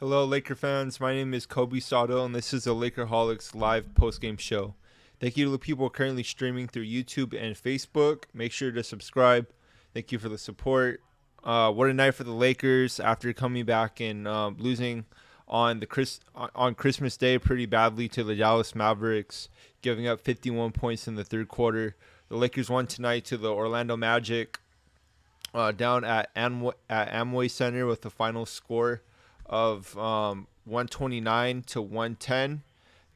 Hello, Laker fans. My name is Kobe Sato, and this is the Laker Holics live postgame show. Thank you to the people currently streaming through YouTube and Facebook. Make sure to subscribe. Thank you for the support. What a night for the Lakers after coming back and losing on Christmas Day pretty badly to the Dallas Mavericks, giving up 51 points in the third quarter. The Lakers won tonight to the Orlando Magic down at Amway Center with the final score of 129 to 110.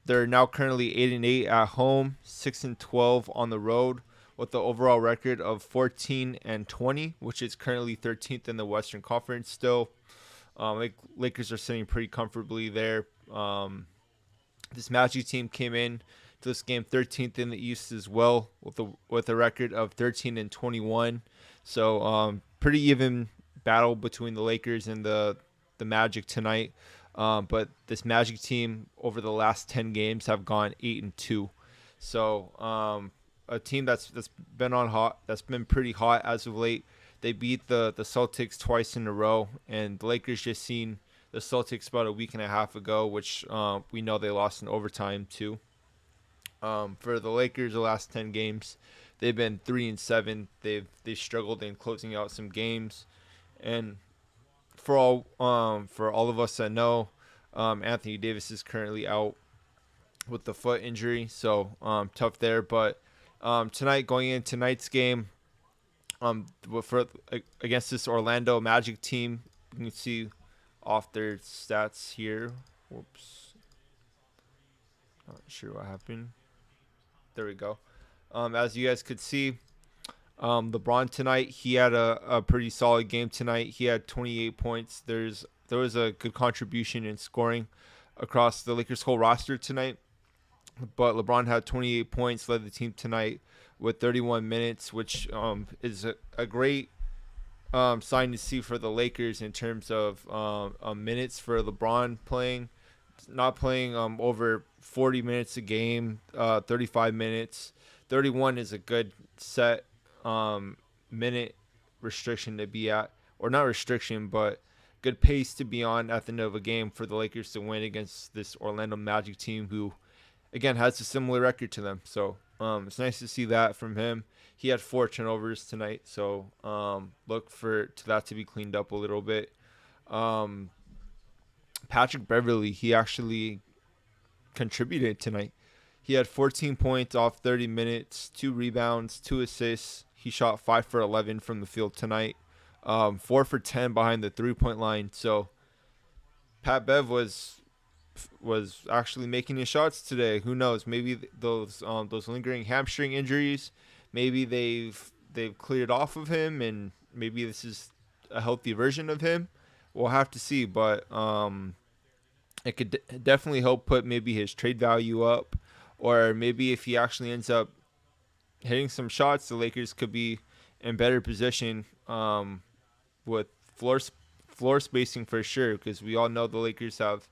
They're now currently 8-8 at home, 6-12 on the road, with the overall record of 14-20, which is currently 13th in the Western Conference. Still, Lakers are sitting pretty comfortably there. This Magic team came in to this game 13th in the East as well, with a record of 13-21. So pretty even battle between the Lakers and the Magic tonight. But this Magic team over the last 10 games have gone 8-2. So a team that's been pretty hot as of late. They beat the Celtics twice in a row, and the Lakers just seen the Celtics about a week and a half ago, which we know they lost in overtime too. For the Lakers, the last 10 games, they've been 3-7. They struggled in closing out some games, and for all of us that know, Anthony Davis is currently out with the foot injury, so tough there. But tonight, going into tonight's game, for against this Orlando Magic team, you can see off their stats here. Whoops, not sure what happened. There we go. As you guys could see, LeBron tonight, he had a pretty solid game tonight. He had 28 points. There was a good contribution in scoring across the Lakers' whole roster tonight. But LeBron had 28 points, led the team tonight with 31 minutes, which is a great sign to see for the Lakers in terms of minutes for LeBron playing. Not playing over 40 minutes a game, 35 minutes. 31 is a good set minute restriction to be at, or not restriction, but good pace to be on at the end of a game for the Lakers to win against this Orlando Magic team who, again, has a similar record to them. So it's nice to see that from him. He had 4 turnovers tonight, so look for that to be cleaned up a little bit. Patrick Beverley, he actually contributed tonight. He had 14 points off 30 minutes, 2 rebounds, 2 assists. He shot 5 for 11 from the field tonight, 4 for 10 behind the 3-point line. So Pat Bev was actually making his shots today. Who knows? Maybe those lingering hamstring injuries, maybe they've cleared off of him, and maybe this is a healthy version of him. We'll have to see, but it could definitely help put maybe his trade value up, or maybe if he actually ends up hitting some shots, the Lakers could be in better position with floor spacing for sure, because we all know the Lakers have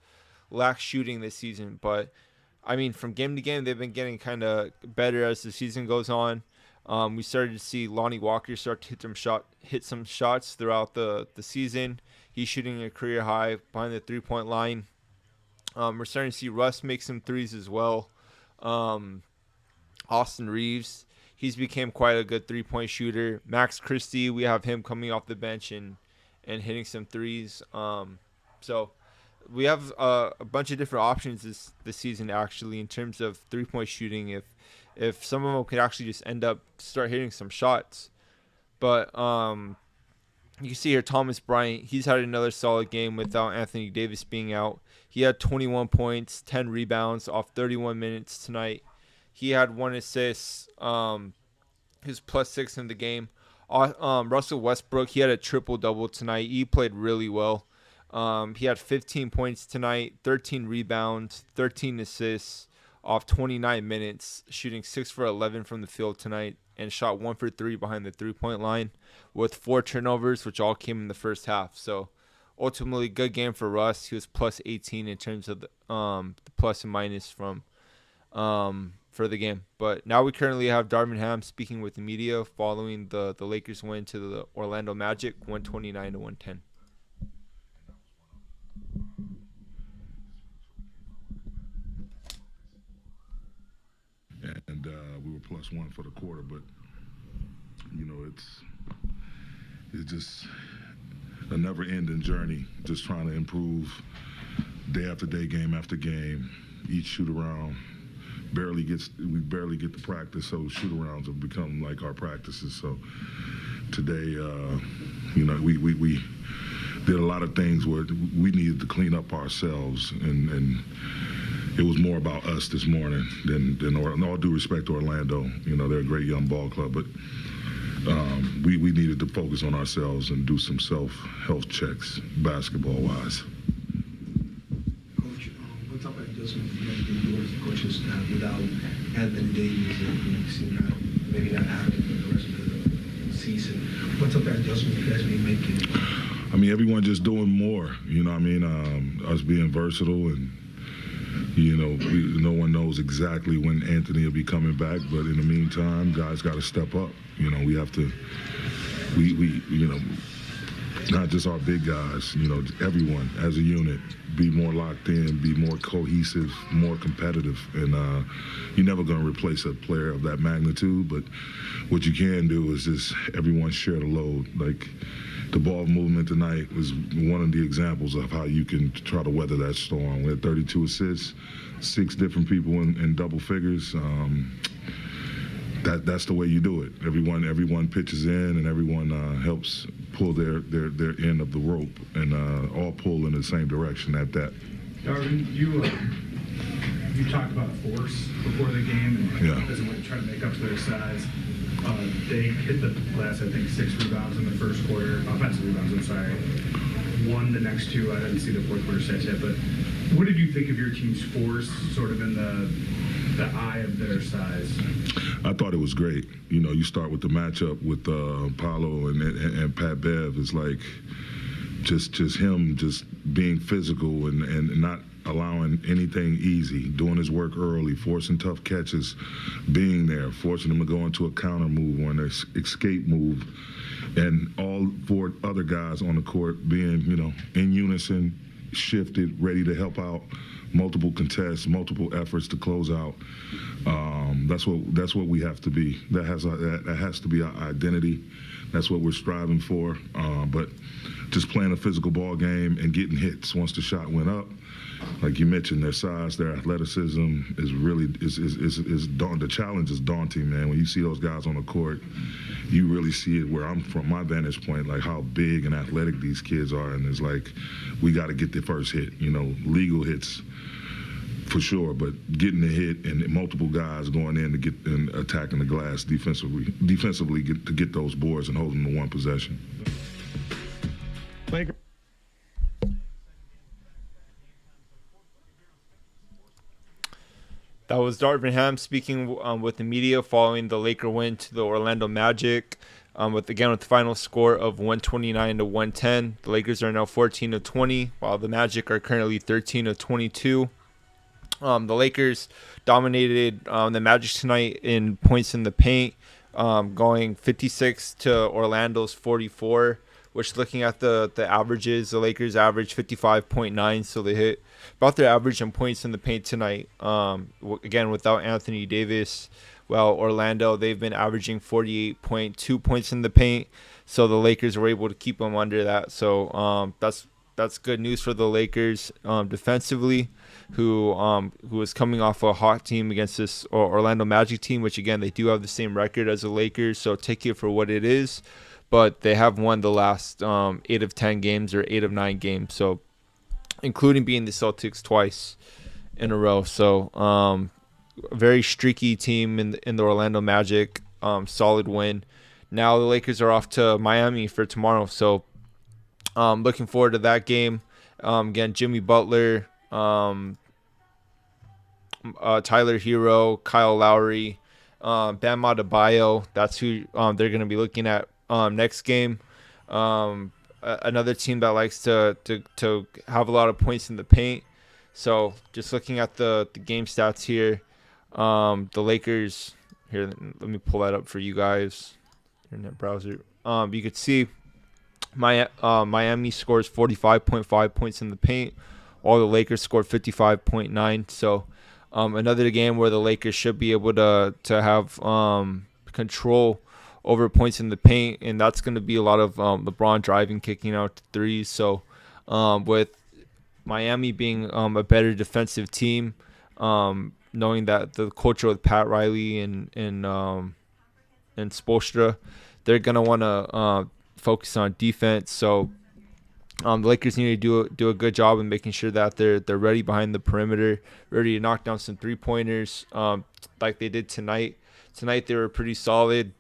lacked shooting this season. But I mean, from game to game, they've been getting kind of better as the season goes on. We started to see Lonnie Walker start to hit some shots throughout the season. He's shooting a career high behind the 3-point line. We're starting to see Russ make some threes as well. Austin Reeves, he's became quite a good 3-point shooter. Max Christie, we have him coming off the bench and hitting some threes. So we have a bunch of different options this season actually in terms of 3-point shooting. If some of them could actually just start hitting some shots. But you can see here Thomas Bryant, he's had another solid game without Anthony Davis being out. He had 21 points, 10 rebounds off 31 minutes tonight. He had 1 assist. He was +6 in the game. Russell Westbrook, he had a triple-double tonight. He played really well. He had 15 points tonight, 13 rebounds, 13 assists off 29 minutes, shooting 6 for 11 from the field tonight, and shot 1 for 3 behind the 3-point line with 4 turnovers, which all came in the first half. So ultimately, good game for Russ. He was +18 in terms of the plus and minus from for the game. But now we currently have Darvin Ham speaking with the media following the Lakers win to the Orlando Magic, 129 to 110. +1 for the quarter, but it's just a never-ending journey, just trying to improve day after day, game after game. Each shoot-around we barely get to practice, so shoot-arounds have become like our practices. So today, we did a lot of things where we needed to clean up ourselves, and it was more about us this morning than all due respect to Orlando. They're a great young ball club, but we needed to focus on ourselves and do some self-health checks basketball-wise. Coach, what type of adjustment do you have to do as a coaching staff without Anthony Davis and maybe not happening for the rest of the season? What type of adjustment you guys be making? I mean, everyone just doing more. Us being versatile, and no one knows exactly when Anthony will be coming back. But in the meantime, guys got to step up. We have to. Not just our big guys. Everyone as a unit, be more locked in, be more cohesive, more competitive. And you're never going to replace a player of that magnitude. But what you can do is just everyone share the load. Like, the ball movement tonight was one of the examples of how you can try to weather that storm. We had 32 assists, 6 different people in double figures. That's the way you do it. Everyone pitches in, and everyone helps pull their end of the rope, and all pull in the same direction at that. Darvin, you talked about force before the game, and as a way to try to make up for their size. They hit the glass, I think, 6 rebounds in the first quarter. Offensive rebounds, I'm sorry. Won the next 2. I didn't see the fourth quarter stats yet, but what did you think of your team's force, sort of in the eye of their size? I thought it was great. You start with the matchup with Paolo and Pat Bev. It's like just him just being physical and not allowing anything easy, doing his work early, forcing tough catches, being there, forcing them to go into a counter move or an escape move, and all 4 other guys on the court being, in unison, shifted, ready to help out, multiple contests, multiple efforts to close out. That's what we have to be. That has to be our identity. That's what we're striving for. But just playing a physical ball game and getting hits once the shot went up. Like you mentioned, their size, their athleticism is really the challenge is daunting, man. When you see those guys on the court, you really see it where I'm from my vantage point, like how big and athletic these kids are, and it's like we got to get the first hit. Legal hits for sure, but getting the hit and multiple guys going in to get and attacking the glass defensively to get those boards and holding the one possession. Laker. That was Darvin Ham speaking with the media following the Laker win to the Orlando Magic. With the final score of 129-110. The Lakers are now 14-20, while the Magic are currently 13-22. The Lakers dominated the Magic tonight in points in the paint, going 56 to Orlando's 44. Which, looking at the averages, the Lakers averaged 55.9, so they hit about their average in points in the paint tonight. Again, without Anthony Davis. Well, Orlando, they've been averaging 48.2 points in the paint, so the Lakers were able to keep them under that. So that's good news for the Lakers defensively, who was coming off a hot team against this Orlando Magic team, which, again, they do have the same record as the Lakers, so take it for what it is. But they have won the last 8 of 10 games or 8 of 9 games, so including being the Celtics twice in a row. So a very streaky team in the Orlando Magic, solid win. Now the Lakers are off to Miami for tomorrow, so looking forward to that game. Again, Jimmy Butler, Tyler Hero, Kyle Lowry, Bam Adebayo. That's who they're going to be looking at next game. Another team that likes to have a lot of points in the paint. So just looking at the game stats here, the Lakers here. Let me pull that up for you guys. Internet browser. You could see Miami scores 45.5 points in the paint, while the Lakers scored 55.9. So Another game where the Lakers should be able to have control over points in the paint, and that's going to be a lot of LeBron driving, kicking out threes. So with Miami being a better defensive team, knowing that the culture with Pat Riley and Spoelstra, they're gonna want to focus on defense. So the Lakers need to do a good job in making sure that they're ready behind the perimeter, ready to knock down some 3-pointers, like they did tonight. Tonight they were pretty solid,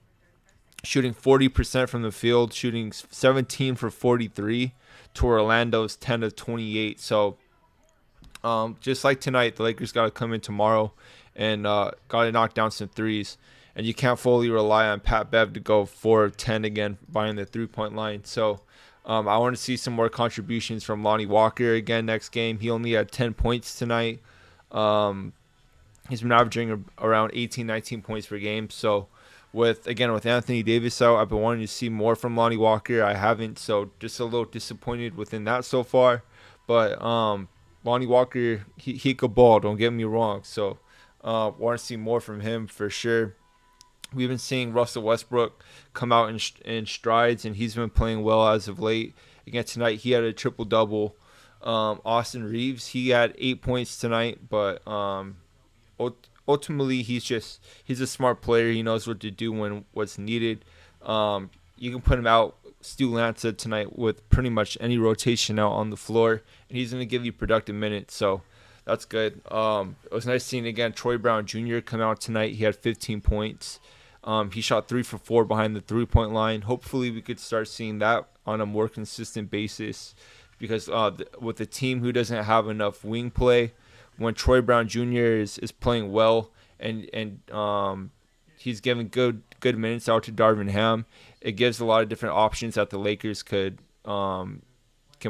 shooting 40% from the field, shooting 17 for 43 to Orlando's 10 of 28. So just like tonight, the Lakers got to come in tomorrow and got to knock down some threes. And you can't fully rely on Pat Bev to go 4 of 10 again behind the 3-point line. So I want to see some more contributions from Lonnie Walker again next game. He only had 10 points tonight. He's been averaging around 18, 19 points per game. So with Anthony Davis out, I've been wanting to see more from Lonnie Walker. I haven't, so just a little disappointed within that so far. But Lonnie Walker, he could ball, don't get me wrong. So want to see more from him for sure. We've been seeing Russell Westbrook come out in strides, and he's been playing well as of late. Again, tonight he had a triple-double. Austin Reeves, he had 8 points tonight, but ultimately he's a smart player. He knows what to do when what's needed. You can put him out, Stu Lanza, tonight with pretty much any rotation out on the floor, and he's going to give you productive minutes. So that's good. It was nice seeing, again, Troy Brown Jr. come out tonight. He had 15 points. He shot 3 for 4 behind the 3-point line. Hopefully we could start seeing that on a more consistent basis, because with a team who doesn't have enough wing play, when Troy Brown Jr. is playing well and he's giving good minutes out to Darvin Ham, it gives a lot of different options that the Lakers can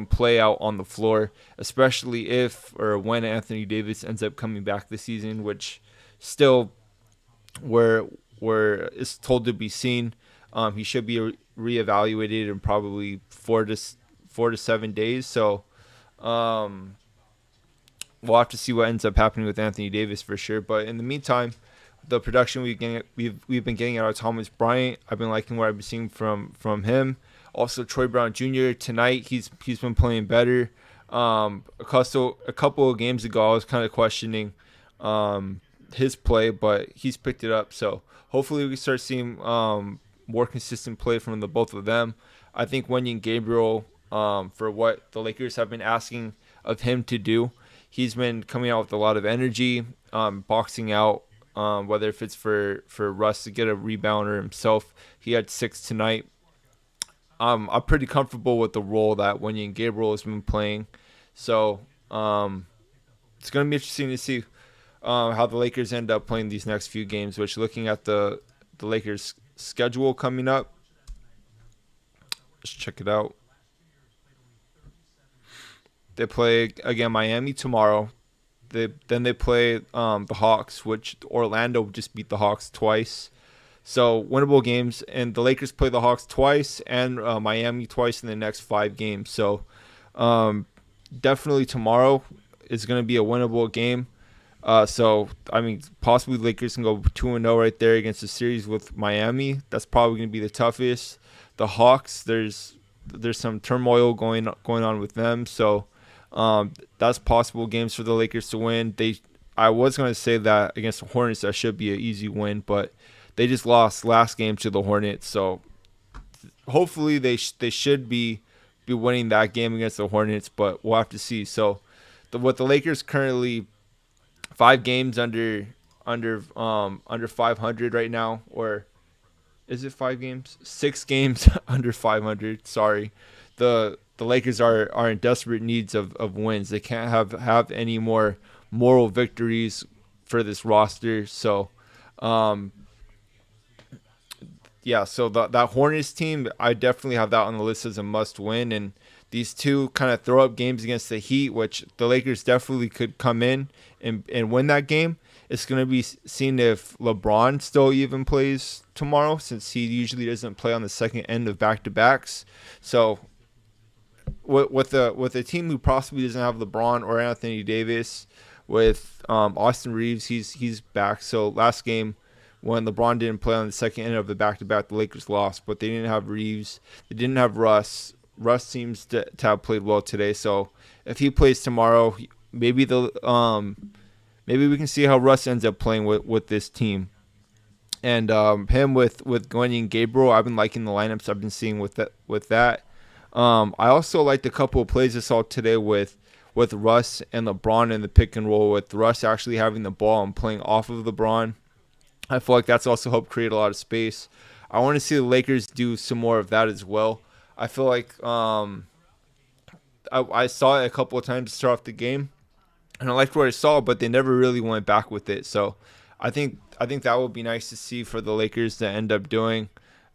play out on the floor, especially if or when Anthony Davis ends up coming back this season, which still where is told to be seen. He should be reevaluated in probably 4 to 7 days. So we'll have to see what ends up happening with Anthony Davis for sure. But in the meantime, the production we've been getting out of Thomas Bryant, I've been liking what I've been seeing from him. Also, Troy Brown Jr. tonight, he's been playing better. A couple of games ago, I was kind of questioning his play, but he's picked it up. So hopefully we can start seeing more consistent play from the both of them. I think Wenyen Gabriel, for what the Lakers have been asking of him to do, he's been coming out with a lot of energy, boxing out, whether if it's for Russ to get a rebounder himself. He had 6 tonight. I'm pretty comfortable with the role that Wenyen Gabriel has been playing. So it's going to be interesting to see how the Lakers end up playing these next few games, which, looking at the Lakers' schedule coming up, let's check it out. They play, again, Miami tomorrow. Then they play the Hawks, which Orlando just beat the Hawks twice. So winnable games, and the Lakers play the Hawks twice and Miami twice in the next 5 games. So definitely tomorrow is going to be a winnable game. So I mean, possibly the Lakers can go 2-0 right there against the series with Miami. That's probably going to be the toughest. The Hawks, there's some turmoil going on with them. So that's possible games for the Lakers to win. I was going to say that against the Hornets that should be an easy win, but they just lost last game to the Hornets. So hopefully they should be winning that game against the Hornets, but we'll have to see. So with the Lakers currently 5 games under 500 right now, or is it 5 games? 6 games under 500. Sorry, the Lakers are in desperate needs of wins. They can't have any more moral victories for this roster. So, yeah. So that Hornets team, I definitely have that on the list as a must win. And these two kind of throw up games against the Heat, which the Lakers definitely could come in and win that game. It's going to be seen if LeBron still even plays tomorrow, since he usually doesn't play on the second end of back-to-backs. So with a team who possibly doesn't have LeBron or Anthony Davis, with Austin Reeves. He's back. So last game when LeBron didn't play on the second end of the back-to-back, the Lakers lost, but they didn't have Reeves. They didn't have Russ. Russ seems to have played well today. So if he plays tomorrow, maybe maybe we can see how Russ ends up playing with this team. And him with Gwenny and Gabriel, I've been liking the lineups I've been seeing with that. I also liked a couple of plays I saw today with Russ and LeBron in the pick and roll, with Russ actually having the ball and playing off of LeBron. I feel like that's also helped create a lot of space. I want to see the Lakers do some more of that as well. I feel like I saw it a couple of times to start off the game, and I liked what I saw, but they never really went back with it. So I think that would be nice to see for the Lakers to end up doing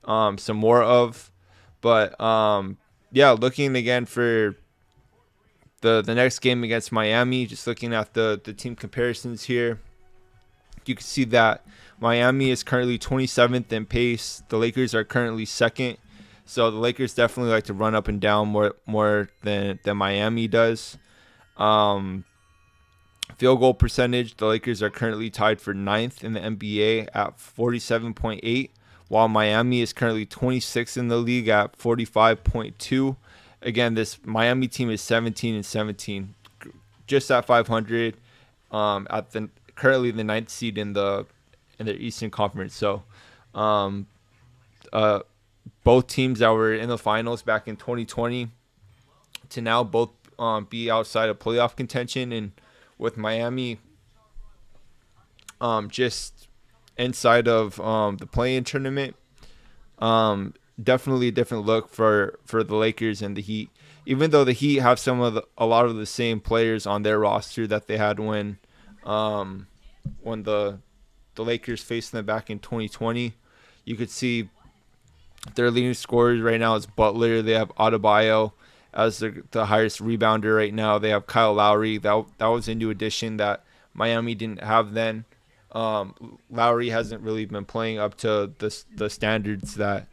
some more of. But yeah, looking again for the next game against Miami, just looking at the team comparisons here, you can see that Miami is currently 27th in pace. The Lakers are currently second. So the Lakers definitely like to run up and down more than Miami does. Field goal percentage, the Lakers are currently tied for 9th in the NBA at 47.8, while Miami is currently 26th in the league at 45.2. Again, this Miami team is 17-17, just at 500, currently the 9th seed in the Eastern Conference. So, both teams that were in the finals back in 2020 to now both be outside of playoff contention, and with Miami just inside of the play-in tournament. Definitely a different look for the Lakers and the Heat, even though the Heat have a lot of the same players on their roster that they had when the Lakers faced them back in 2020. You could see their leading scorers right now is Butler. They have Adebayo as the highest rebounder right now. They have Kyle Lowry. That was a new addition that Miami didn't have then. Lowry hasn't really been playing up to the standards that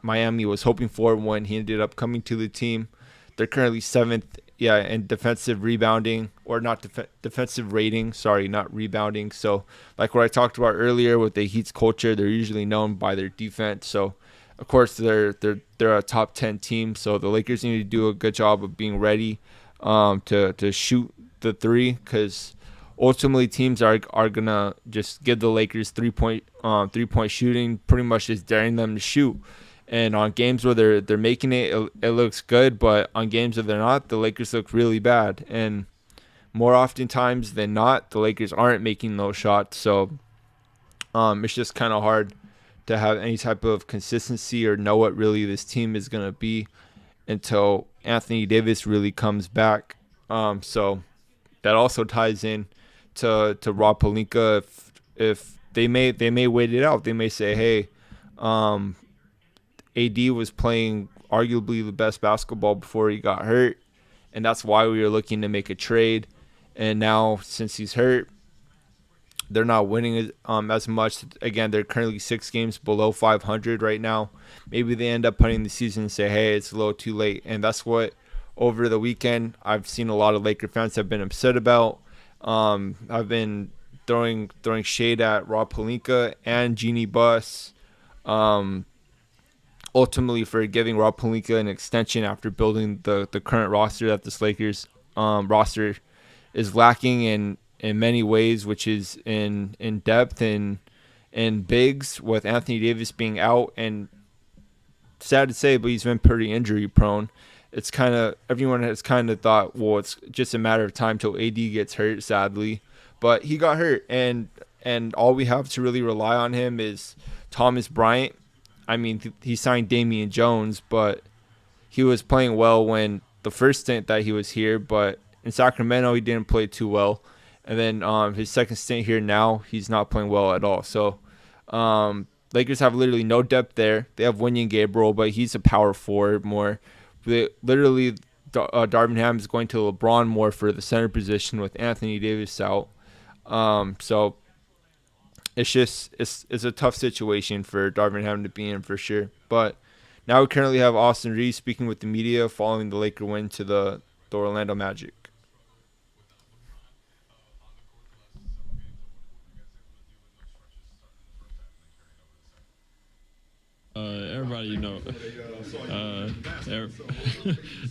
Miami was hoping for when he ended up coming to the team. They're currently 7th, in defensive rebounding, or not defensive rating. Sorry, not rebounding. So, like what I talked about earlier with the Heat's culture, they're usually known by their defense. So, of course, they're a top 10 team. So the Lakers need to do a good job of being ready to shoot the three, because ultimately teams are gonna just give the Lakers three-point shooting, pretty much just daring them to shoot. And on games where they're making it looks good, but on games where they're not, the Lakers look really bad. And more oftentimes than not, the Lakers aren't making those shots. So it's just kind of hard to have any type of consistency or know what really this team is gonna be until Anthony Davis really comes back. So that also ties in to Rob Pelinka. If they may wait it out. They may say, hey, AD was playing arguably the best basketball before he got hurt, and that's why we were looking to make a trade. And now, since he's hurt, they're not winning as much. Again, they're currently 6 games below 500 right now. Maybe they end up putting the season and say, hey, it's a little too late. And that's what, over the weekend, I've seen a lot of Laker fans have been upset about. I've been throwing shade at Rob Pelinka and Jeannie Buss, ultimately for giving Rob Pelinka an extension after building the current roster that this Lakers roster is lacking in many ways, which is in depth and bigs, with Anthony Davis being out. And sad to say, but he's been pretty injury prone. It's everyone has kind of thought, well, it's just a matter of time till AD gets hurt, sadly. But he got hurt, and all we have to really rely on him is Thomas Bryant. I mean, he signed Damian Jones, but he was playing well when the first stint that he was here. But in Sacramento, he didn't play too well. And then his second stint here now, he's not playing well at all. So Lakers have literally no depth there. They have Wenyen Gabriel, but he's a power forward more. Literally, Darvin Ham is going to LeBron more for the center position with Anthony Davis out. So it's a tough situation for Darvin Ham to be in for sure. But now we currently have Austin Reeves speaking with the media following the Laker win to the Orlando Magic. Everybody,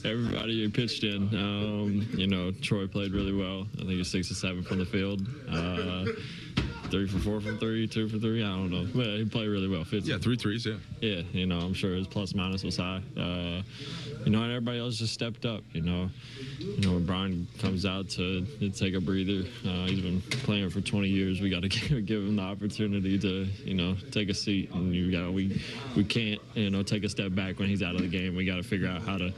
everybody who pitched in. Troy played really well. I think he was 6 or 7 from the field. 3 for 4 from 3, 2 for 3. I don't know. But he played really well. 15. Yeah, 3 threes, yeah. Yeah, I'm sure his plus minus was high. And everybody else just stepped up. When Brian comes out to take a breather, he's been playing for 20 years. We got to give him the opportunity to, take a seat. And we can't, take a step back when he's out of the game. We got to figure out how to,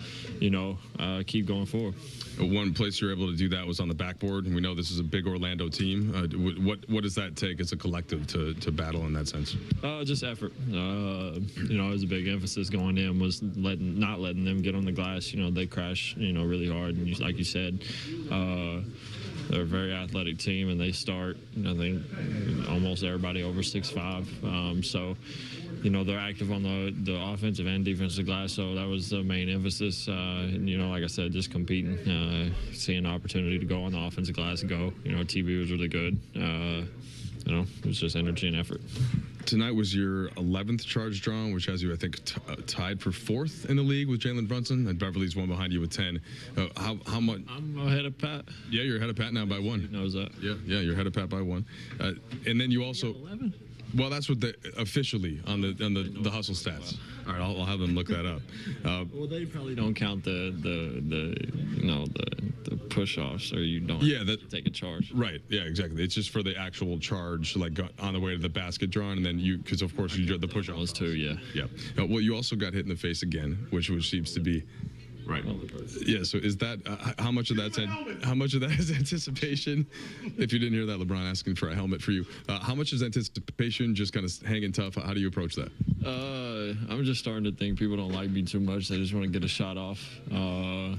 keep going forward. One place you're able to do that was on the backboard, and we know this is a big Orlando team. What does that take as a collective to battle in that sense? Just effort. It was a big emphasis going in was not letting them get on the glass. They crash, really hard, and like you said, they're a very athletic team, and they start. I think almost everybody over 6'5". So. They're active on the offensive and defensive glass, so that was the main emphasis. Like I said, just competing, seeing an opportunity to go on the offensive glass and go. TV was really good. It was just energy and effort. Tonight was your 11th charge drawn, which has you, I think, tied for 4th in the league with Jalen Brunson, and Beverly's one behind you with 10. How much? I'm ahead of Pat. Yeah, you're ahead of Pat now by 1. He knows that. Yeah, you're ahead of Pat by 1. And then you also 11. Well, that's what officially on the hustle stats. All right, I'll have them look that up. Well, they probably don't count the push-offs, or you don't take a charge. Right. Yeah, exactly. It's just for the actual charge, like on the way to the basket drawing, and then because of course you the push-offs. Those two, yeah. Yeah. Well, you also got hit in the face again, which seems to be. Right. Yeah. So is that how much of that is anticipation? If you didn't hear that, LeBron asking for a helmet for you. How much is anticipation? Just kind of hanging tough. How do you approach that? I'm just starting to think people don't like me too much. They just want to get a shot off. Nah,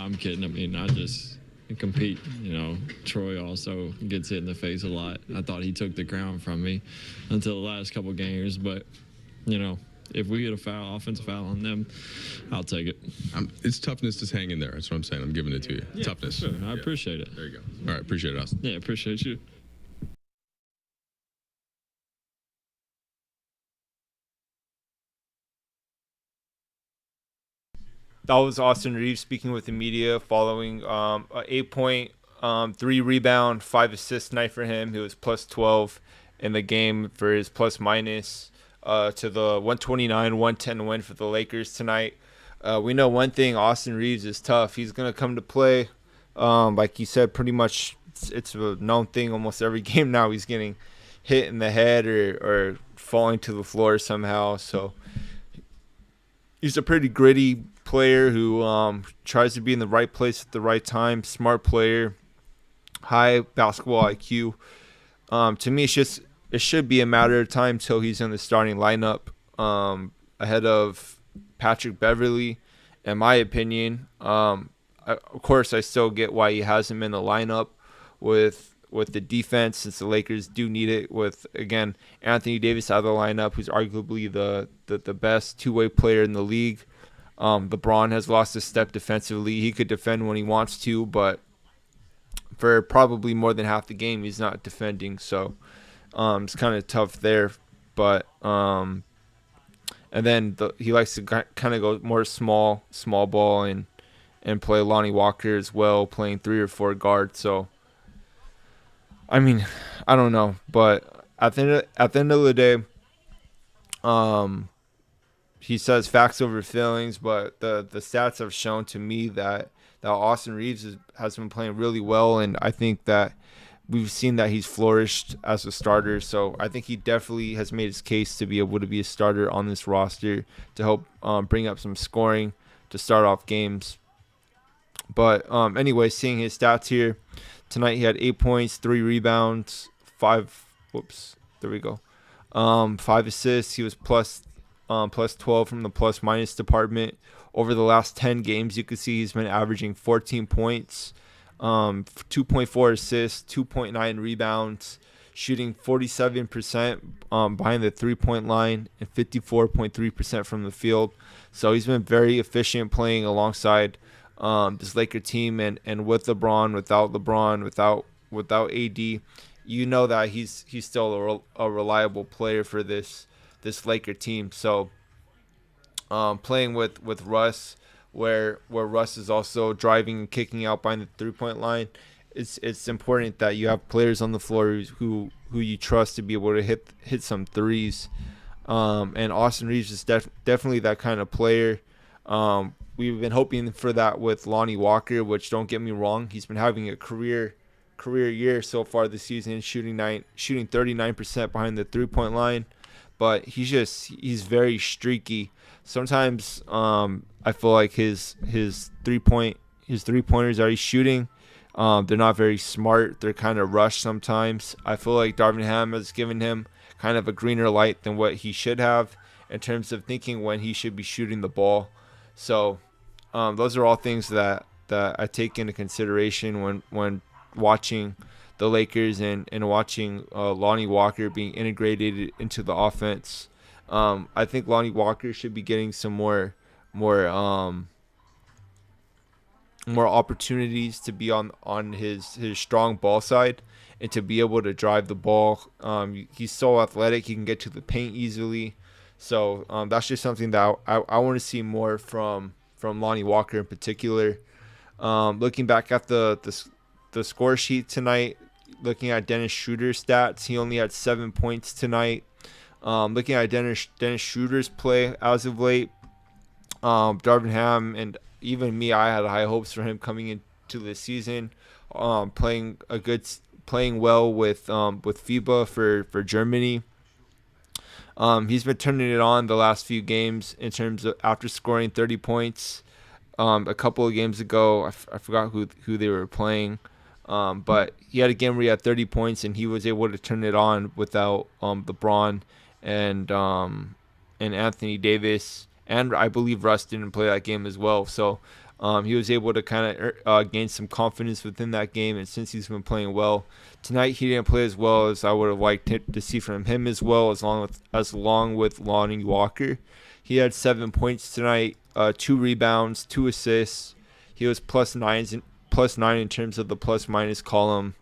I'm kidding. I mean, I just compete. Troy also gets hit in the face a lot. I thought he took the crown from me until the last couple games, but if we get a foul, offensive foul on them, I'll take it. It's toughness to hang in there. That's what I'm saying. I'm giving it to you. Yeah, toughness. Sure. I appreciate it. There you go. All right. Appreciate it, Austin. Yeah, appreciate you. That was Austin Reeves speaking with the media following a 8-point, 3 rebound, 5 assist night for him. He was plus 12 in the game for his plus minus. To the 129-110 win for the Lakers tonight. We know one thing, Austin Reeves is tough. He's going to come to play. Like you said, pretty much it's a known thing almost every game now. He's getting hit in the head or falling to the floor somehow. So he's a pretty gritty player who tries to be in the right place at the right time. Smart player, high basketball IQ. To me, it should be a matter of time till he's in the starting lineup ahead of Patrick Beverly, in my opinion. Of course, I still get why he has him in the lineup with the defense, since the Lakers do need it with, again, Anthony Davis out of the lineup, who's arguably the best two-way player in the league. LeBron has lost a step defensively. He could defend when he wants to, but for probably more than half the game, he's not defending, so it's kind of tough there, but and then he likes to kind of go more small ball and play Lonnie Walker as well, playing 3 or 4 guards. So, I mean, I don't know, but at the end of the day, he says facts over feelings, but the stats have shown to me that Austin Reeves has been playing really well, and I think that we've seen that he's flourished as a starter, so I think he definitely has made his case to be able to be a starter on this roster to help bring up some scoring to start off games. But anyway, seeing his stats here, tonight he had 8 points, 3 rebounds, 5 assists. He was plus 12 from the plus minus department. Over the last 10 games, you can see he's been averaging 14 points, 2.4 assists, 2.9 rebounds, shooting 47% behind the three-point line and 54.3% from the field. So he's been very efficient playing alongside this Laker team, and with LeBron, without AD, you know that he's still a reliable player for this this Laker team. So playing with Russ, where Russ is also driving and kicking out behind the 3-point line, it's important that you have players on the floor who you trust to be able to hit some threes. And Austin Reeves is definitely that kind of player. We've been hoping for that with Lonnie Walker, which, don't get me wrong, he's been having a career year so far this season, shooting 39% behind the 3-point line, but he's very streaky. Sometimes I feel like his 3-pointers that he's shooting, they're not very smart. They're kind of rushed sometimes. I feel like Darvin Ham has given him kind of a greener light than what he should have in terms of thinking when he should be shooting the ball. So those are all things that I take into consideration when watching the Lakers and watching Lonnie Walker being integrated into the offense. I think Lonnie Walker should be getting some more opportunities to be on his strong ball side and to be able to drive the ball. He's so athletic, he can get to the paint easily. So that's just something that I want to see more from Lonnie Walker in particular. Looking back at the score sheet tonight, looking at Dennis Schroeder's stats, he only had 7 points tonight. Looking at Dennis Schroeder's play as of late, Darvin Ham and even me, I had high hopes for him coming into the season, playing well with FIBA for Germany. He's been turning it on the last few games in terms of after scoring 30 points. A couple of games ago, I forgot who they were playing, but he had a game where he had 30 points and he was able to turn it on without LeBron and Anthony Davis, and I believe Russ didn't play that game as well. So he was able to kind of gain some confidence within that game, and since he's been playing well tonight, he didn't play as well as I would have liked to see from him as well, as long with Lonnie Walker. He had 7 points tonight, 2 rebounds, 2 assists. He was plus 9 in terms of the plus minus column.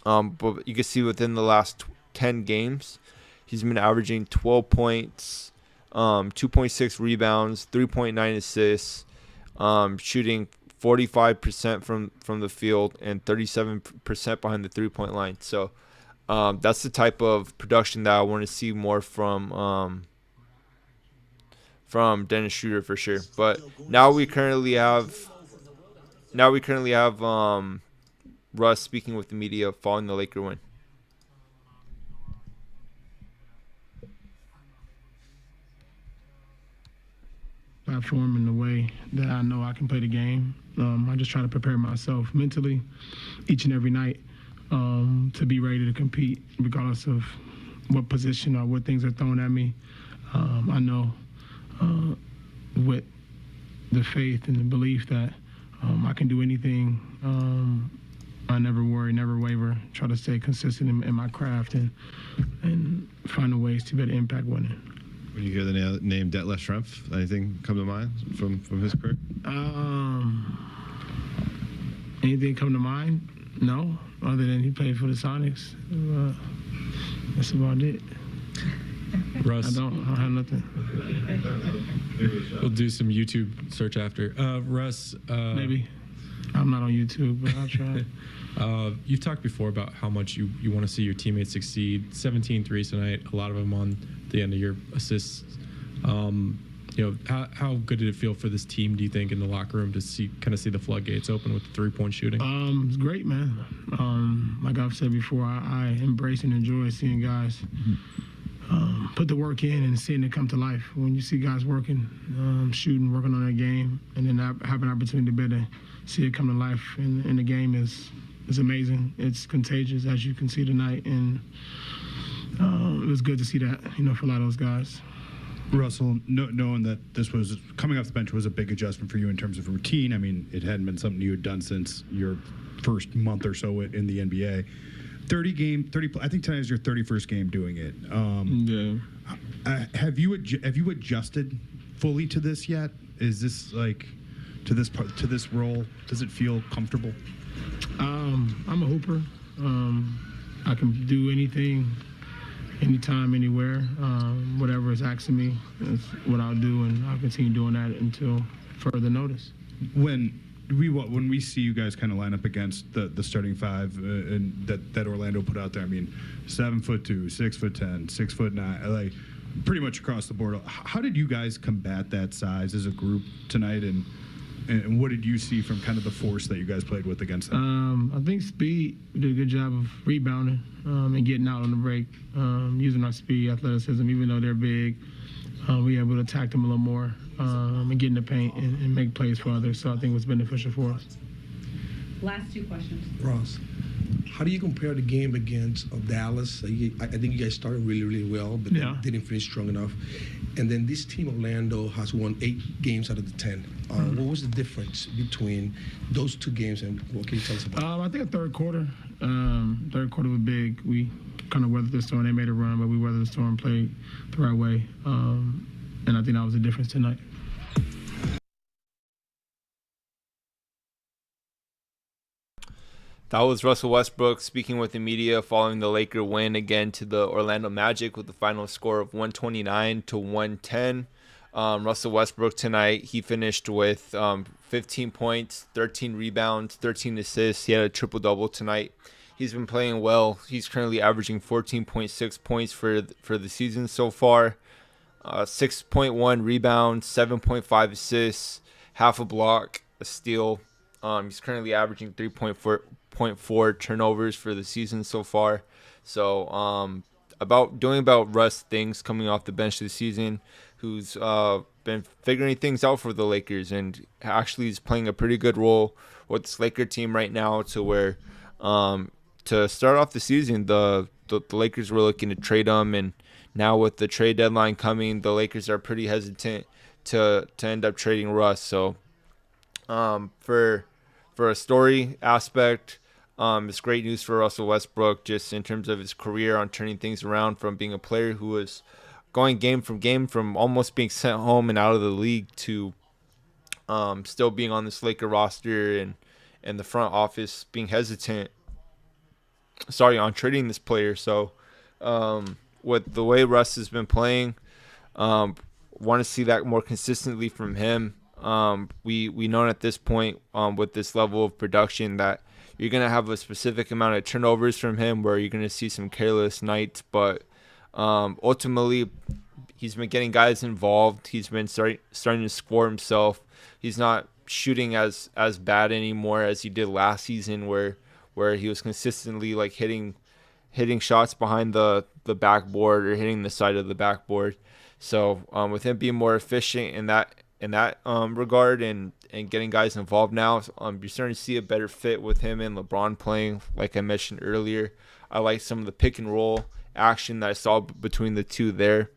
But you can see within the last 10 games, he's been averaging 12 points, 2.6 rebounds, 3.9 assists, shooting 45% from the field and 37% behind the 3-point line. So that's the type of production that I want to see more from Dennis Schroeder for sure. But now we currently have Russ speaking with the media following the Laker win. Platform in the way that I know I can play the game. I just try to prepare myself mentally each and every night to be ready to compete regardless of what position or what things are thrown at me. I know with the faith and the belief that I can do anything. I never worry, never waver, try to stay consistent in my craft and find ways to be able to impact winning. When you hear the name Detlef Schrempf, anything come to mind from his career? Anything come to mind? No, other than he played for the Sonics. That's about it. Russ, I don't have nothing. We'll do some YouTube search after. Russ, Maybe. I'm not on YouTube, but I'll try. You've talked before about how much you want to see your teammates succeed. 17 threes tonight, a lot of them on the end of your assists. How good did it feel for this team, do you think, in the locker room to see the floodgates open with the 3-point shooting? It's great, man. Like I've said before, I embrace and enjoy seeing guys put the work in and seeing it come to life. When you see guys working, shooting, working on their game, and then have an opportunity to be able to see it come to life in the game is amazing. It's contagious, as you can see tonight, and it was good to see that, for a lot of those guys. Russell, knowing that this was coming off the bench was a big adjustment for you in terms of routine. I mean, it hadn't been something you had done since your first month or so in the NBA. 30. I think tonight is your 31st game doing it. Yeah. Have you adjusted fully to this yet? Is this like to this role? Does it feel comfortable? I'm a hooper. I can do anything anytime, anywhere, whatever is asking me is what I'll do, and I'll continue doing that until further notice. When we see you guys kind of line up against the starting five and that Orlando put out there, I mean, 7'2", 6'10", 6'9", like pretty much across the board. How did you guys combat that size as a group tonight, and what did you see from kind of the force that you guys played with against them? I think speed. We did a good job of rebounding and getting out on the break, using our speed, athleticism. Even though they're big, we were able to attack them a little more and get in the paint and make plays for others. So I think it was beneficial for us. Last two questions. Ross, how do you compare the game against Dallas? I think you guys started really, really well, but then didn't finish strong enough. And then this team, Orlando, has won 8 games out of the 10. What was the difference between those 2 games, and what can you tell us about it? I think a third quarter. Third quarter was big. We kind of weathered the storm. They made a run, but we weathered the storm, played the right way. And I think that was the difference tonight. That was Russell Westbrook speaking with the media following the Laker win again to the Orlando Magic with the final score of 129-110. Russell Westbrook tonight, he finished with 15 points, 13 rebounds, 13 assists. He had a triple-double tonight. He's been playing well. He's currently averaging 14.6 points for the season so far, 6.1 rebounds, 7.5 assists, half a block, a steal. He's currently averaging 3.4 turnovers for the season so far. So about Russ things coming off the bench this season, who's been figuring things out for the Lakers and actually is playing a pretty good role with this Laker team right now, to where to start off the season, the Lakers were looking to trade him, and now with the trade deadline coming, the Lakers are pretty hesitant to end up trading Russ. So for a story aspect, it's great news for Russell Westbrook, just in terms of his career on turning things around from being a player who was going game from game, from almost being sent home and out of the league, to still being on this Laker roster and the front office being hesitant on trading this player. So with the way Russ has been playing, want to see that more consistently from him. We know at this point, with this level of production, that you're going to have a specific amount of turnovers from him, where you're going to see some careless nights. But ultimately, he's been getting guys involved. He's been starting to score himself. He's not shooting as bad anymore as he did last season, where he was consistently like hitting shots behind the backboard or hitting the side of the backboard. So with him being more efficient in that regard and getting guys involved now, you're starting to see a better fit with him and LeBron playing. Like I mentioned earlier, I like some of the pick and roll action that I saw between the two there.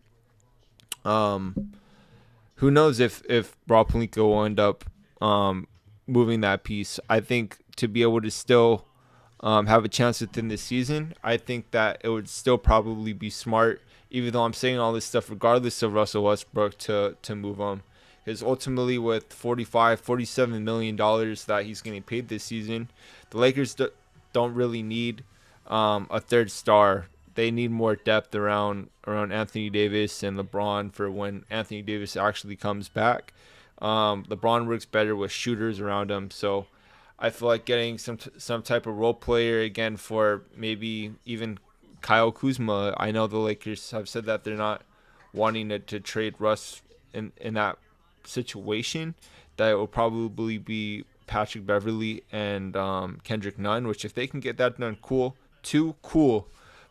Who knows if Rob Pelinka will end up moving that piece. I think to be able to still have a chance within this season, I think that it would still probably be smart, even though I'm saying all this stuff regardless of Russell Westbrook, to move on. Because ultimately, with $47 million that he's getting paid this season, the Lakers don't really need a third star. They need more depth around Anthony Davis and LeBron for when Anthony Davis actually comes back. LeBron works better with shooters around him, so I feel like getting some type of role player again for maybe even Kyle Kuzma. I know the Lakers have said that they're not wanting to trade Russ in that situation, that it will probably be Patrick Beverley and Kendrick Nunn, which if they can get that done, cool.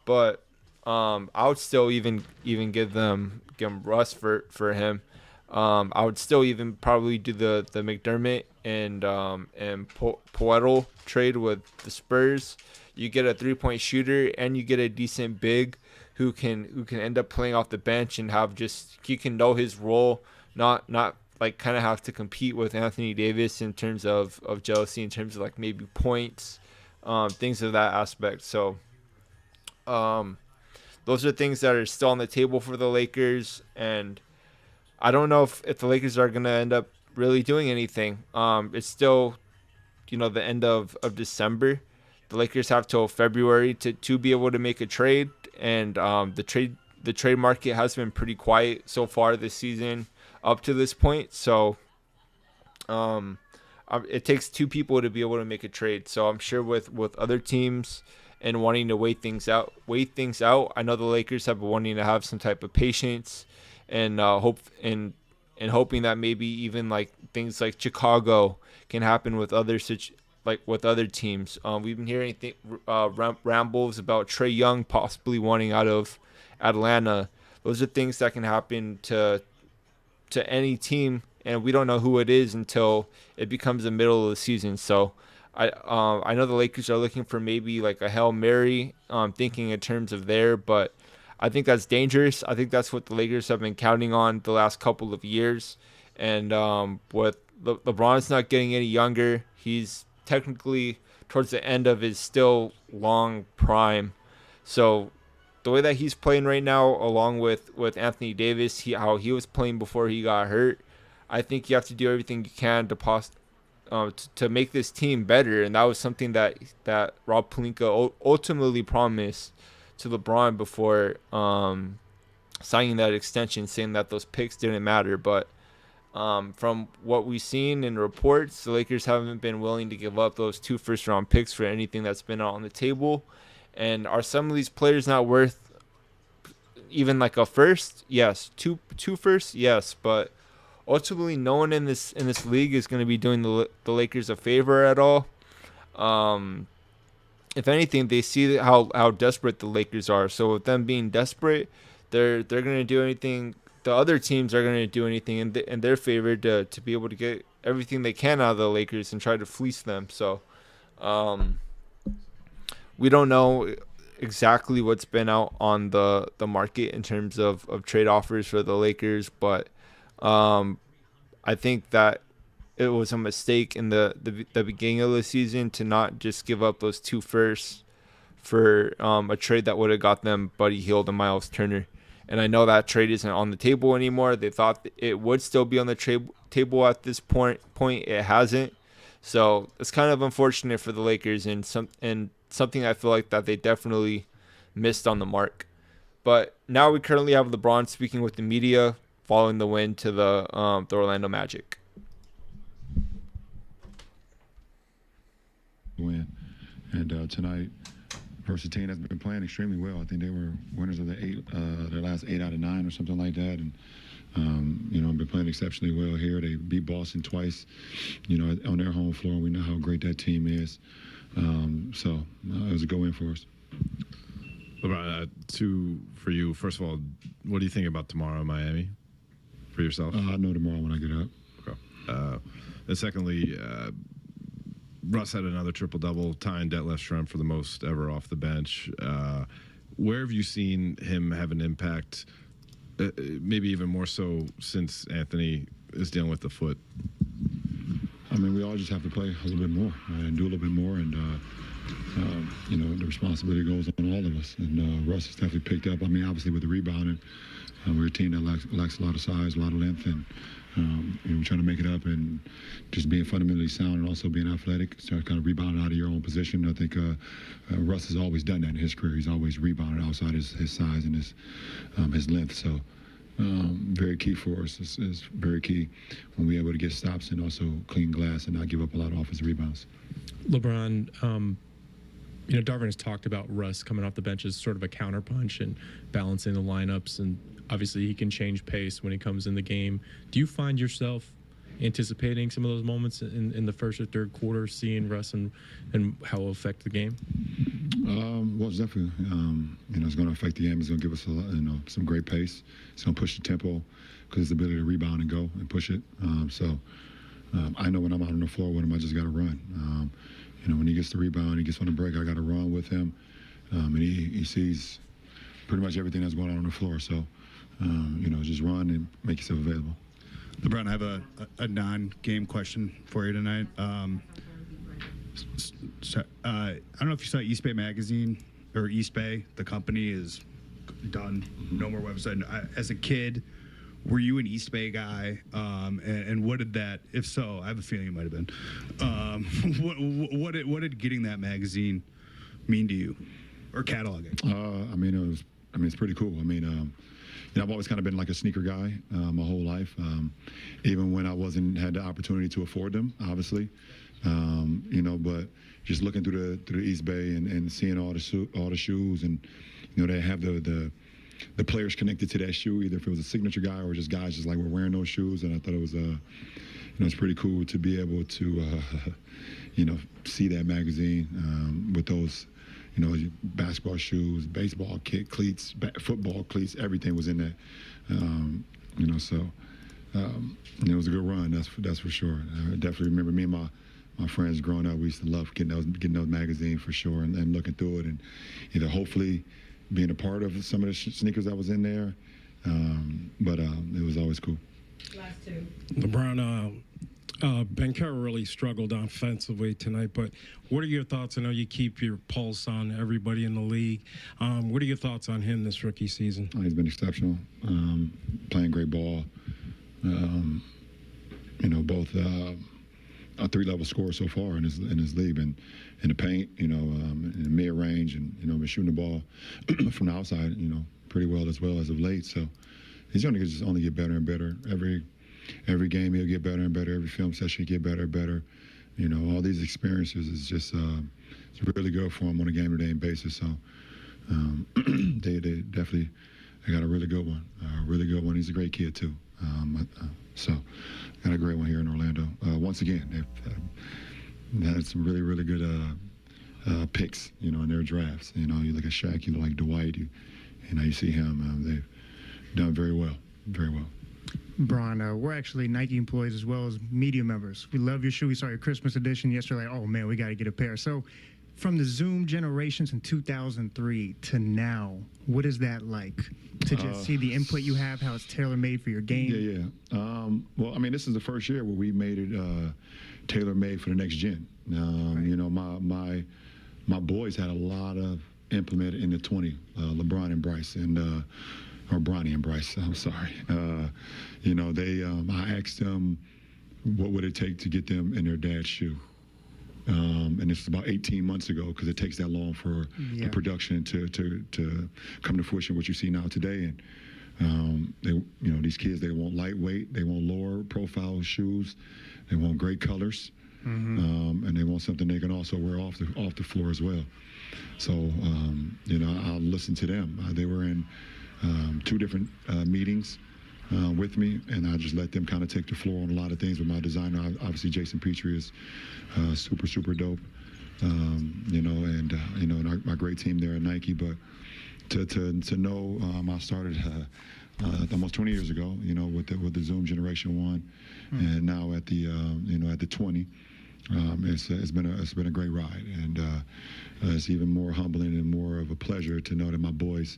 But I would still even give them Russ for him. I would still even probably do the McDermott and Poeltl trade with the Spurs. You get a 3-point shooter and you get a decent big who can end up playing off the bench and he can know his role, not like kind of have to compete with Anthony Davis in terms of jealousy, in terms of like maybe points, things of that aspect. So those are things that are still on the table for the Lakers, and I don't know if the Lakers are going to end up really doing anything. It's still, the end of December. the Lakers have till February to be able to make a trade, and the trade market has been pretty quiet so far this season up to this point. So it takes two people to be able to make a trade. So I'm sure with other teams and wanting to wait things out. I know the Lakers have been wanting to have some type of patience and hoping that maybe even like things like Chicago can happen with other teams. We've been hearing rambles about Trae Young possibly wanting out of Atlanta. Those are things that can happen to any team, and we don't know who it is until it becomes the middle of the season. So I know the Lakers are looking for maybe like a Hail Mary, thinking in terms of there, but I think that's dangerous. I think that's what the Lakers have been counting on the last couple of years. And with LeBron's not getting any younger, he's technically towards the end of his still long prime. So the way that he's playing right now, along with Anthony Davis, how he was playing before he got hurt, I think you have to do everything you can to make this team better. And that was something that Rob Pelinka ultimately promised to LeBron before signing that extension, saying that those picks didn't matter. But from what we've seen in reports, the Lakers haven't been willing to give up those 2 first-round picks for anything that's been on the table. And are some of these players not worth even like a first? Yes. Two firsts? Yes. But ultimately, no one in this league is going to be doing the Lakers a favor at all. If anything, they see how desperate the Lakers are. So with them being desperate, they're going to do anything. The other teams are going to do anything in their favor to be able to get everything they can out of the Lakers and try to fleece them. So we don't know exactly what's been out on the market in terms of trade offers for the Lakers, but I think that it was a mistake in the beginning of the season to not just give up those 2 firsts for a trade that would have got them Buddy Hield and Miles Turner. And I know that trade isn't on the table anymore. They thought it would still be on the table at this point. It hasn't. So it's kind of unfortunate for the Lakers and something I feel like that they definitely missed on the mark. But now we currently have LeBron speaking with the media following the win to the Orlando Magic. Win. And tonight, versus a team that's been playing extremely well. I think they were winners of their last 8 out of 9 or something like that. And been playing exceptionally well here. They beat Boston twice, on their home floor. We know how great that team is. So it was a go-in for us. LeBron, 2 for you. First of all, what do you think about tomorrow in Miami for yourself? I'll know tomorrow when I get up. Okay. And secondly, Russ had another triple-double, tying Detlef Schrempf for the most ever off the bench. Where have you seen him have an impact, maybe even more so since Anthony is dealing with the foot? I mean, we all just have to play a little bit more and do a little bit more. And, the responsibility goes on all of us. And Russ has definitely picked up. I mean, obviously with the rebounding, we're a team that lacks a lot of size, a lot of length. And we're trying to make it up and just being fundamentally sound and also being athletic, start kind of rebounding out of your own position. I think Russ has always done that in his career. He's always rebounded outside his size and his length. So very key for us. It's very key when we're able to get stops and also clean glass and not give up a lot of offensive rebounds. LeBron, Darvin has talked about Russ coming off the bench as sort of a counterpunch and balancing the lineups, and obviously he can change pace when he comes in the game. Do you find yourself anticipating some of those moments in the first or third quarter, seeing Russ and how it will affect the game? Well, it's definitely, it's going to affect the game. It's going to give us some great pace. It's going to push the tempo because his ability to rebound and go and push it. I know when I'm out on the floor with him, I just got to run. When he gets the rebound, he gets on the break, I got to run with him. And he sees pretty much everything that's going on the floor. So, just run and make yourself available. LeBron, I have a non-game question for you tonight. I don't know if you saw East Bay Magazine or East Bay. The company is done. No more website. As a kid, were you an East Bay guy? And what did that? If so, I have a feeling it might have been. What did getting that magazine mean to you, or cataloging? It's pretty cool. I've always kind of been like a sneaker guy my whole life, even when I had the opportunity to afford them, obviously. But just looking through the East Bay and seeing all the shoes, and they have the players connected to that shoe, either if it was a signature guy or just guys just like were wearing those shoes, and I thought it was it's pretty cool to be able to see that magazine with those. Basketball shoes, baseball kit, cleats, football cleats, everything was in there. It was a good run, that's for sure. I definitely remember me and my friends growing up, we used to love getting those magazines for sure, and looking through it, and either hopefully being a part of some of the sneakers that was in there, but it was always cool. Last two. LeBron, Banchero really struggled offensively tonight, but what are your thoughts? I know you keep your pulse on everybody in the league. What are your thoughts on him this rookie season? He's been exceptional, playing great ball. Both a three-level scorer so far in his league, and in the paint, in the mid-range, and been shooting the ball from the outside, pretty well as of late. So he's going to just only get better and better every game. He'll get better and better. Every film session, he'll get better and better. All these experiences is just it's really good for him on a game-to-day basis. So they definitely got a really good one. He's a great kid too. So got a great one here in Orlando. Once again, they've had some really, really good picks, in their drafts. You look at Shaq, you look like Dwight, you see him. They've done very well, very well. Bron, we're actually Nike employees as well as media members. We love your shoe. We saw your Christmas edition yesterday. Oh, man, we got to get a pair. So from the Zoom generations in 2003 to now, what is that like to just see the input you have, how it's tailor-made for your game? Well, this is the first year where we made it tailor-made for the next gen. Right. My boys had a lot of implemented in the 20, LeBron and Bryce, or Bronny and Bryce, I'm sorry. I asked them what would it take to get them in their dad's shoe. And this is about 18 months ago, because it takes that long for the production to come to fruition, what you see now today. And these kids, they want lightweight, they want lower profile shoes, they want great colors, and they want something they can also wear off the floor as well. So I'll listen to them. They were in 2 different meetings with me, and I just let them kind of take the floor on a lot of things with my designer. Obviously, Jason Petrie is super, super dope, and my great team there at Nike. But to know, I started almost 20 years ago, with the Zoom Generation 1, and now at the 20. It's been a great ride, and it's even more humbling and more of a pleasure to know that my boys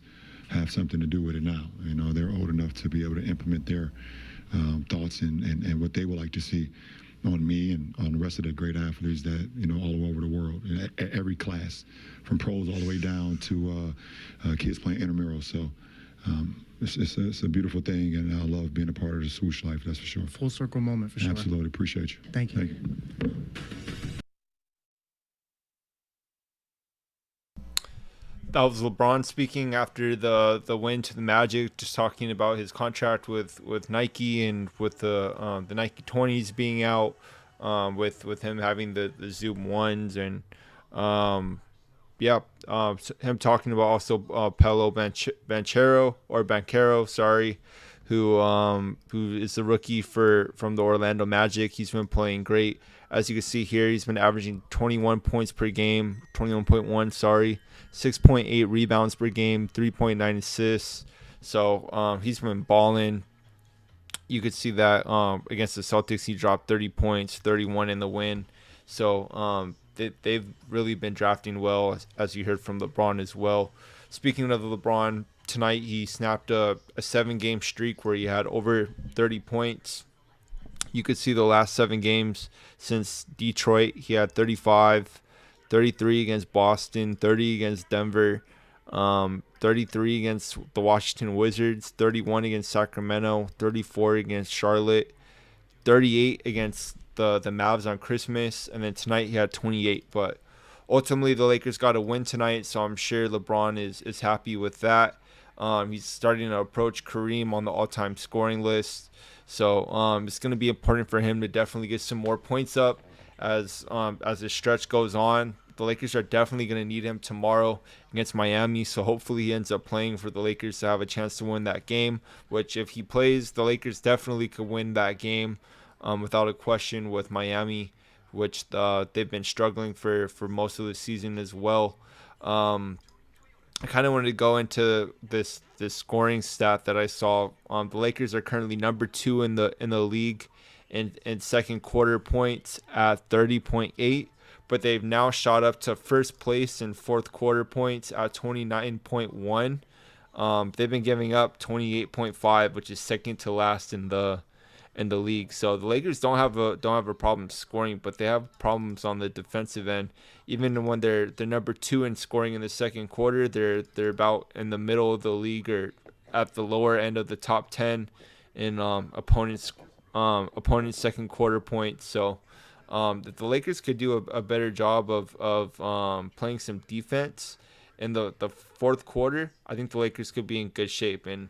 have something to do with it now. They're old enough to be able to implement their thoughts and what they would like to see on me and on the rest of the great athletes that all over the world, at every class, from pros all the way down to kids playing intramural. So it's a beautiful thing, and I love being a part of the swoosh life. That's for sure. Full circle moment for sure. Absolutely, appreciate you. Thank you. Thank you. That was LeBron speaking after the win to the Magic, just talking about his contract with Nike, and with the Nike 20s being out, with him having the Zoom 1s, and him talking about also Paolo Banchero, sorry, who is the rookie from the Orlando Magic. He's been playing great. As you can see here, he's been averaging 21 points per game, 21.1, sorry, 6.8 rebounds per game, 3.9 assists. So he's been balling. You could see that against the Celtics, he dropped 30 points, 31 in the win. So they've really been drafting well, as you heard from LeBron as well. Speaking of LeBron, tonight he snapped a 7-game streak where he had over 30 points. You could see the last 7 games since Detroit, he had 35, 33 against Boston, 30 against Denver, 33 against the Washington Wizards, 31 against Sacramento, 34 against Charlotte, 38 against the Mavs on Christmas, and then tonight he had 28. But ultimately the Lakers got a win tonight, so I'm sure LeBron is happy with that. He's starting to approach Kareem on the all-time scoring list. So it's going to be important for him to definitely get some more points up as the stretch goes on. The Lakers are definitely going to need him tomorrow against Miami, so hopefully he ends up playing for the Lakers to have a chance to win that game, which if he plays, the Lakers definitely could win that game without a question with Miami, which they've been struggling for most of the season as well. I kind of wanted to go into this scoring stat that I saw. The Lakers are currently number 2 in the league in second quarter points at 30.8, but they've now shot up to first place in fourth quarter points at 29.1. They've been giving up 28.5, which is second to last in the league. So the Lakers don't have a problem scoring, but they have problems on the defensive end. Even when they're number 2 in scoring in the second quarter, they're about in the middle of the league or at the lower end of the top 10 in opponents' second quarter points. So if the Lakers could do a better job of playing some defense in the fourth quarter, I think the Lakers could be in good shape. And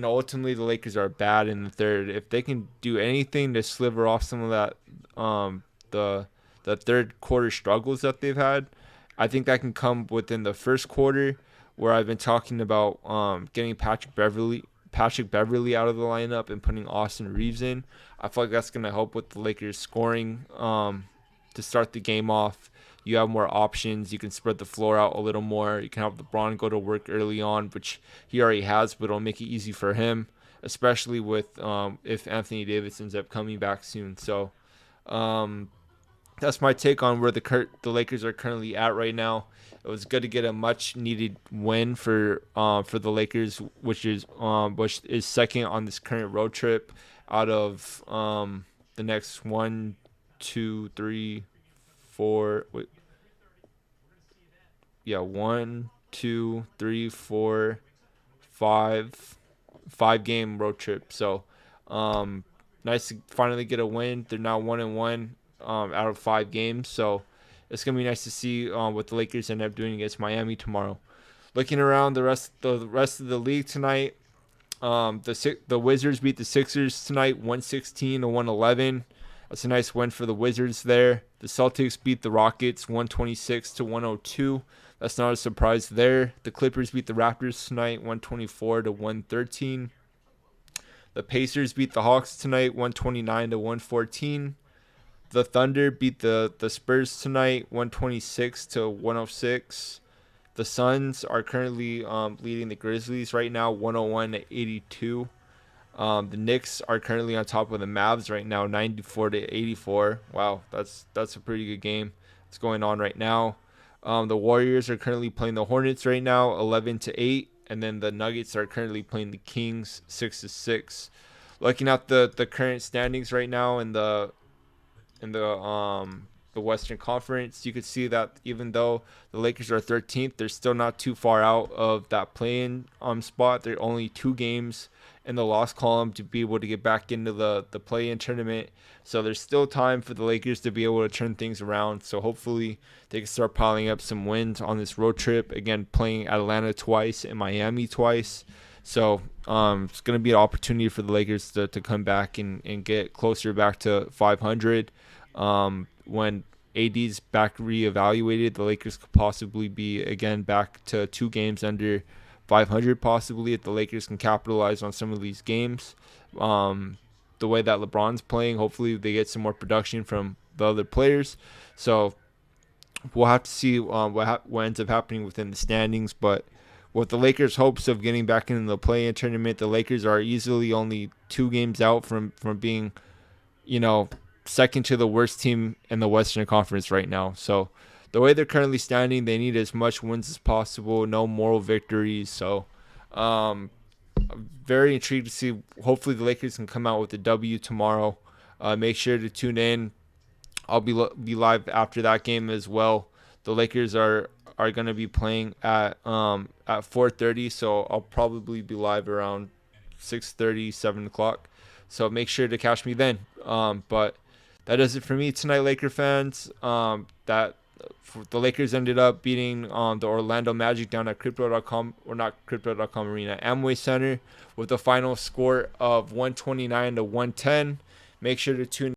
ultimately the Lakers are bad in the third. If they can do anything to sliver off some of that, the third quarter struggles that they've had, I think that can come within the first quarter, where I've been talking about getting Patrick Beverly out of the lineup and putting Austin Reeves in. I feel like that's going to help with the Lakers scoring to start the game off. You have more options. You can spread the floor out a little more. You can have LeBron go to work early on, which he already has, but it'll make it easy for him, especially with if Anthony Davis ends up coming back soon. So that's my take on where the Lakers are currently at right now. It was good to get a much-needed win for the Lakers, which is second on this current road trip out of the next 1, 2, 3, 4. Wait. Yeah, 1, 2, 3, 4, 5 game road trip. So nice to finally get a win. They're now 1-1 out of 5 games. So it's gonna be nice to see what the Lakers end up doing against Miami tomorrow. Looking around the rest of the league tonight, the Wizards beat the Sixers tonight, 116-111. That's a nice win for the Wizards there. The Celtics beat the Rockets 126-102. That's not a surprise there. The Clippers beat the Raptors tonight 124-113. The Pacers beat the Hawks tonight 129-114. The Thunder beat the Spurs tonight 126-106. The Suns are currently leading the Grizzlies right now 101-82. The Knicks are currently on top of the Mavs right now 94-84. Wow, that's a pretty good game that's going on right now. The Warriors are currently playing the Hornets right now 11-8, and then the Nuggets are currently playing the Kings 6-6. Looking at the current standings right now in the Western Conference, you could see that even though the Lakers are 13th, they're still not too far out of that play-in spot. They're only 2 games in the loss column to be able to get back into the play-in tournament. So there's still time for the Lakers to be able to turn things around. So hopefully they can start piling up some wins on this road trip. Again, playing Atlanta twice and Miami twice. So it's going to be an opportunity for the Lakers to come back and get closer back to 500. When AD's back reevaluated, the Lakers could possibly be again back to 2 games under 500 possibly if the Lakers can capitalize on some of these games. The way that LeBron's playing, hopefully they get some more production from the other players. So we'll have to see what ends up happening within the standings. But with the Lakers' hopes of getting back into the play-in tournament, the Lakers are easily only 2 games out from being, second to the worst team in the Western Conference right now. So the way they're currently standing, they need as much wins as possible, no moral victories. So I'm very intrigued to see. Hopefully the Lakers can come out with a W tomorrow. Make sure to tune in. I'll be live after that game as well. The Lakers are going to be playing at 4:30, so I'll probably be live around 6:30, 7 o'clock. So make sure to catch me then. But that does it for me tonight, Laker fans. That the Lakers ended up beating the Orlando Magic down at Crypto.com, or not Crypto.com Arena, Amway Center, with a final score of 129-110. Make sure to tune